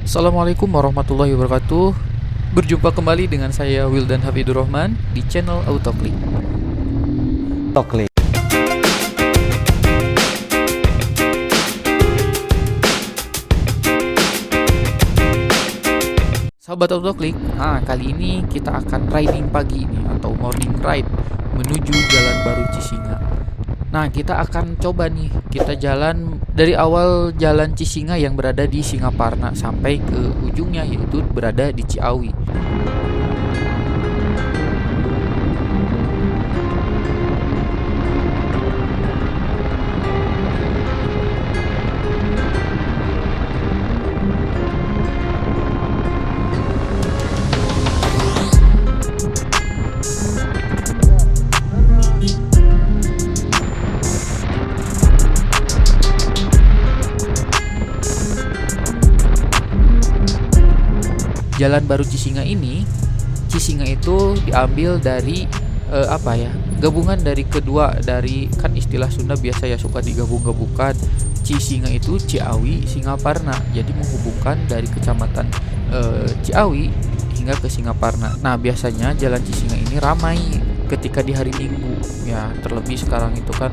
Assalamualaikum warahmatullahi wabarakatuh. Berjumpa kembali dengan saya Wildan Hafidur Rahman di channel Autoclick. Toklik. Sahabat Autoclick, kali ini kita akan riding pagi ini atau morning ride menuju Jalan Baru Cisinga. Nah, kita akan coba nih, kita jalan dari awal Jalan Cisinga yang berada di Singaparna sampai ke ujungnya yaitu berada di Ciawi. Jalan Baru Cisinga ini, Cisinga itu diambil dari gabungan dari kedua dari, kan istilah Sunda biasa ya suka digabung-gabungkan. Cisinga itu Ciawi, Singaparna. Jadi menghubungkan dari kecamatan Ciawi hingga ke Singaparna. Nah, biasanya Jalan Cisinga ini ramai ketika di hari Minggu. Ya, terlebih sekarang itu kan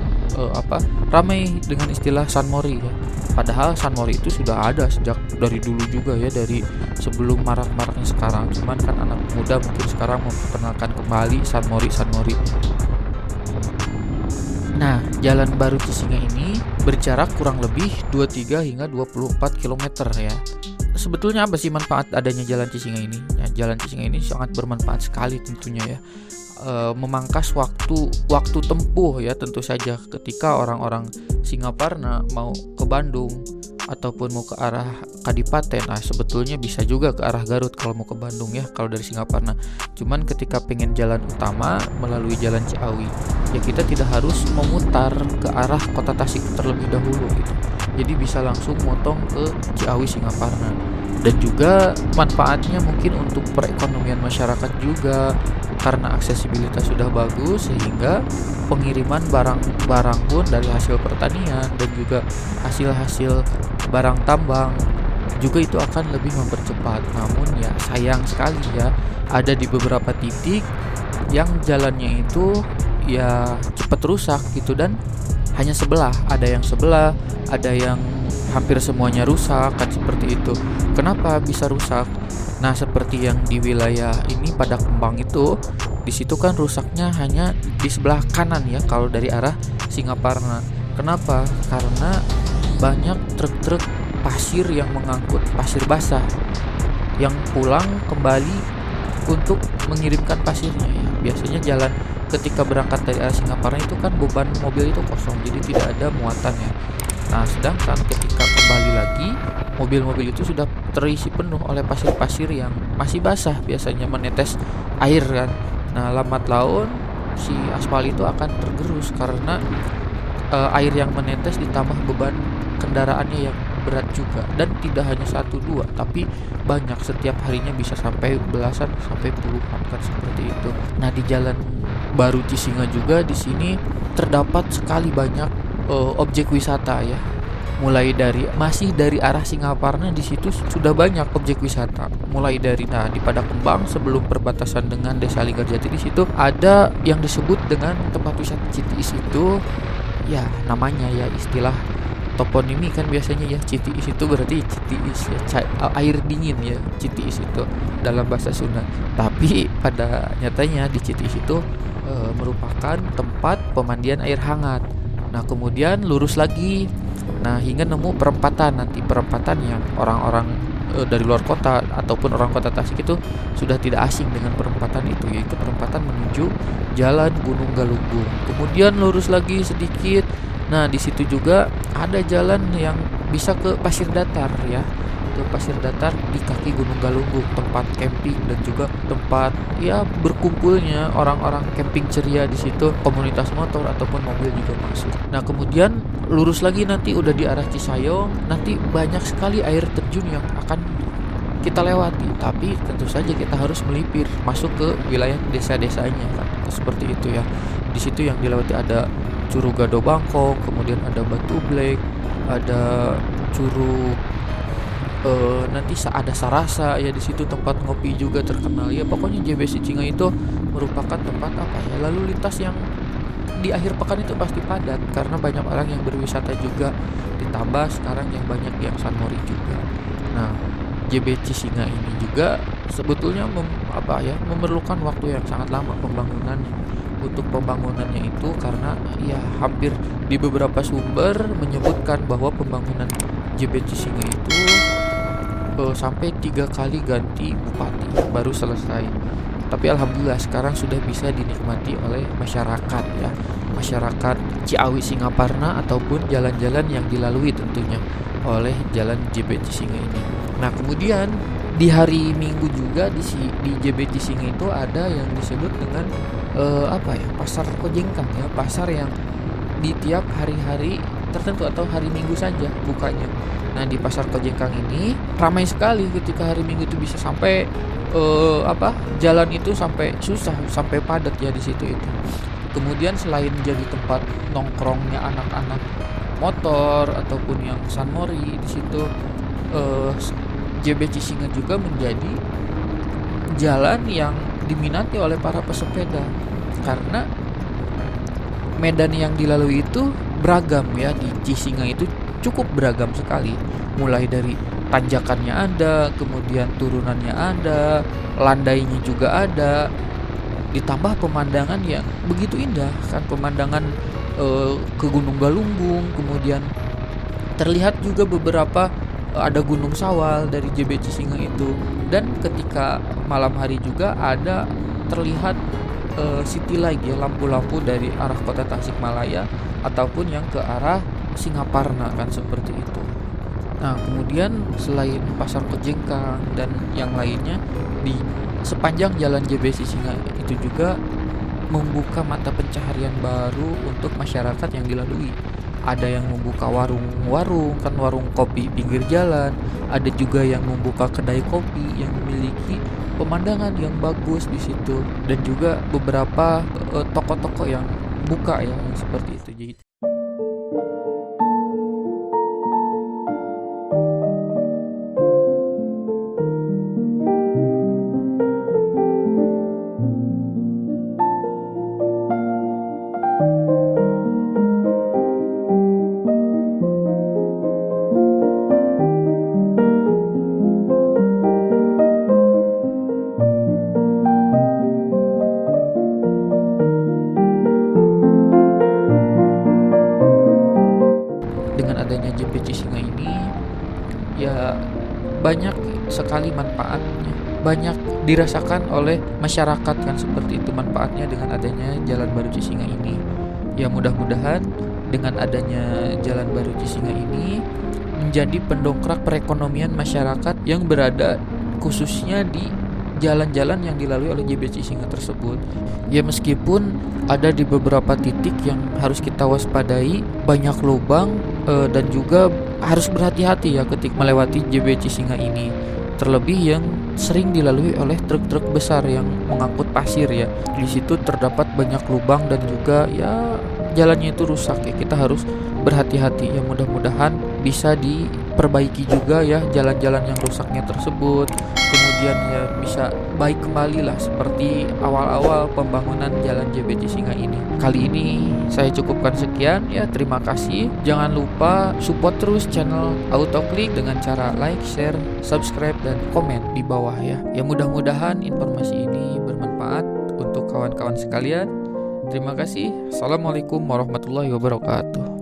ramai dengan istilah San Mori ya. Padahal San Mori itu sudah ada sejak dari dulu juga ya, dari sebelum marak-maraknya sekarang. Cuman kan anak muda mungkin sekarang memperkenalkan kembali San Mori. Nah, Jalan Baru Cisinga ini berjarak kurang lebih 23 hingga 24 km ya. Sebetulnya apa sih manfaat adanya Jalan Cisinga ini? Ya, Jalan Cisinga ini sangat bermanfaat sekali tentunya ya. Memangkas waktu tempuh ya, tentu saja ketika orang-orang Singaparna mau ke Bandung ataupun mau ke arah Kadipaten. Sebetulnya bisa juga ke arah Garut kalau mau ke Bandung ya, kalau dari Singaparna. Cuman ketika pengen jalan utama melalui Jalan Ciawi, ya kita tidak harus memutar ke arah Kota Tasik terlebih dahulu gitu. Jadi bisa langsung motong ke Ciawi Singaparna. Dan juga manfaatnya mungkin untuk perekonomian masyarakat juga, karena aksesibilitas sudah bagus sehingga pengiriman barang-barang pun dari hasil pertanian dan juga hasil-hasil barang tambang juga itu akan lebih mempercepat. Namun ya sayang sekali ya, ada di beberapa titik yang jalannya itu ya cepat rusak gitu, dan hanya sebelah, ada yang hampir semuanya rusak kan, seperti itu. Kenapa bisa rusak? Nah, seperti yang di wilayah ini pada Kembang itu, di situ kan rusaknya hanya di sebelah kanan ya kalau dari arah Singaparna. Kenapa? Karena banyak truk-truk pasir yang mengangkut pasir basah yang pulang kembali untuk mengirimkan pasirnya ya. Biasanya jalan ketika berangkat dari arah Singaparna itu kan beban mobil itu kosong, jadi tidak ada muatan ya. Nah, sedangkan ketika kembali lagi, mobil-mobil itu sudah terisi penuh oleh pasir-pasir yang masih basah, biasanya menetes air kan. Nah, lambat laun si aspal itu akan tergerus karena air yang menetes ditambah beban kendaraannya yang berat juga, dan tidak hanya 1-2 tapi banyak, setiap harinya bisa sampai belasan sampai puluhan kan, seperti itu. Nah, di Jalan Baru Cisinga juga di sini terdapat sekali banyak objek wisata ya. Mulai dari arah Singaparna, di situ sudah banyak objek wisata. Mulai dari di Padakembang sebelum perbatasan dengan Desa Linggarjati, di situ ada yang disebut dengan tempat wisata Citiis itu. Ya, namanya ya istilah toponimi kan biasanya ya, Citiis itu berarti Citiis ya, air dingin ya, Citiis itu dalam bahasa Sunda. Tapi pada nyatanya di Citiis itu merupakan tempat pemandian air hangat. Nah, kemudian lurus lagi, hingga nemu perempatan. Nanti perempatan yang orang-orang dari luar kota ataupun orang kota Tasik itu sudah tidak asing dengan perempatan itu, yaitu perempatan menuju Jalan Gunung Galunggung. Kemudian lurus lagi sedikit. Nah, di situ juga ada jalan yang bisa ke Pasir Datar ya, ke Pasir Datar di kaki Gunung Galunggung, tempat camping dan juga tempat ya berkumpulnya orang-orang camping ceria di situ, komunitas motor ataupun mobil juga masuk. Nah, kemudian lurus lagi nanti udah di arah Cisayong, nanti banyak sekali air terjun yang akan kita lewati, tapi tentu saja kita harus melipir masuk ke wilayah desa-desanya kan, seperti itu ya. Di situ yang dilewati ada Curug Gado Bangkok, kemudian ada Batu Black, ada Curug nanti ada Sarasa ya, di situ tempat ngopi juga terkenal ya. Pokoknya JBC Singa itu merupakan tempat apa ya, lalu lintas yang di akhir pekan itu pasti padat karena banyak orang yang berwisata juga, ditambah sekarang yang banyak yang sunmori juga. Nah, JBC Singa ini juga sebetulnya memerlukan waktu yang sangat lama pembangunannya. Untuk pembangunannya itu karena ya hampir di beberapa sumber menyebutkan bahwa pembangunan JBC Singa itu sampai 3 kali ganti bupati baru selesai. Tapi alhamdulillah sekarang sudah bisa dinikmati oleh masyarakat ya, masyarakat Ciawi Singaparna ataupun jalan-jalan yang dilalui tentunya oleh jalan JBC Singa ini. Nah, kemudian di hari Minggu juga di JBC Singa itu ada yang disebut dengan pasar Kojengkang ya, pasar yang di tiap hari-hari tertentu atau hari Minggu saja bukanya. Nah, di pasar Kojengkang ini ramai sekali ketika hari Minggu itu, bisa sampai jalan itu sampai susah, sampai padat ya di situ itu. Kemudian selain jadi tempat nongkrongnya anak-anak motor ataupun yang sunmori, di situ JBC Singa juga menjadi jalan yang diminati oleh para pesepeda karena medan yang dilalui itu beragam ya. Di Cisinga itu cukup beragam sekali, mulai dari tanjakannya ada, kemudian turunannya ada, landainya juga ada, ditambah pemandangan yang begitu indah kan, pemandangan ke Gunung Galunggung, kemudian terlihat juga beberapa ada Gunung Sawal dari JBC Singa itu, dan ketika malam hari juga ada terlihat city light ya, lampu-lampu dari arah kota Tasikmalaya ataupun yang ke arah Singaparna kan, seperti itu. Nah, kemudian selain pasar Kojengkang dan yang lainnya, di sepanjang jalan JBC Singa itu juga membuka mata pencaharian baru untuk masyarakat yang dilalui. Ada yang membuka warung-warung kan, warung kopi pinggir jalan, ada juga yang membuka kedai kopi yang memiliki pemandangan yang bagus di situ, dan juga beberapa toko-toko yang buka ya, yang seperti itu. Jadi dengan adanya JBC Singa ini ya banyak sekali manfaatnya, banyak dirasakan oleh masyarakat kan, seperti itu manfaatnya dengan adanya jalan baru Cisinga ini. Ya, mudah-mudahan dengan adanya jalan baru Cisinga ini menjadi pendongkrak perekonomian masyarakat yang berada khususnya di jalan-jalan yang dilalui oleh JBC Singa tersebut. Ya, meskipun ada di beberapa titik yang harus kita waspadai, banyak lubang dan juga harus berhati-hati ya ketika melewati JBC Singa ini. Terlebih yang sering dilalui oleh truk-truk besar yang mengangkut pasir ya. Di situ terdapat banyak lubang dan juga ya jalannya itu rusak ya. Kita harus berhati-hati ya, mudah-mudahan bisa diperbaiki juga ya jalan-jalan yang rusaknya tersebut. Kemudian ya bisa baik kembali lah seperti awal-awal pembangunan jalan JBC Singa ini. Kali ini saya cukupkan sekian ya, terima kasih. Jangan lupa support terus channel AutoKlik dengan cara like, share, subscribe, dan komen di bawah ya. Ya, mudah-mudahan informasi ini bermanfaat untuk kawan-kawan sekalian. Terima kasih. Assalamualaikum warahmatullahi wabarakatuh.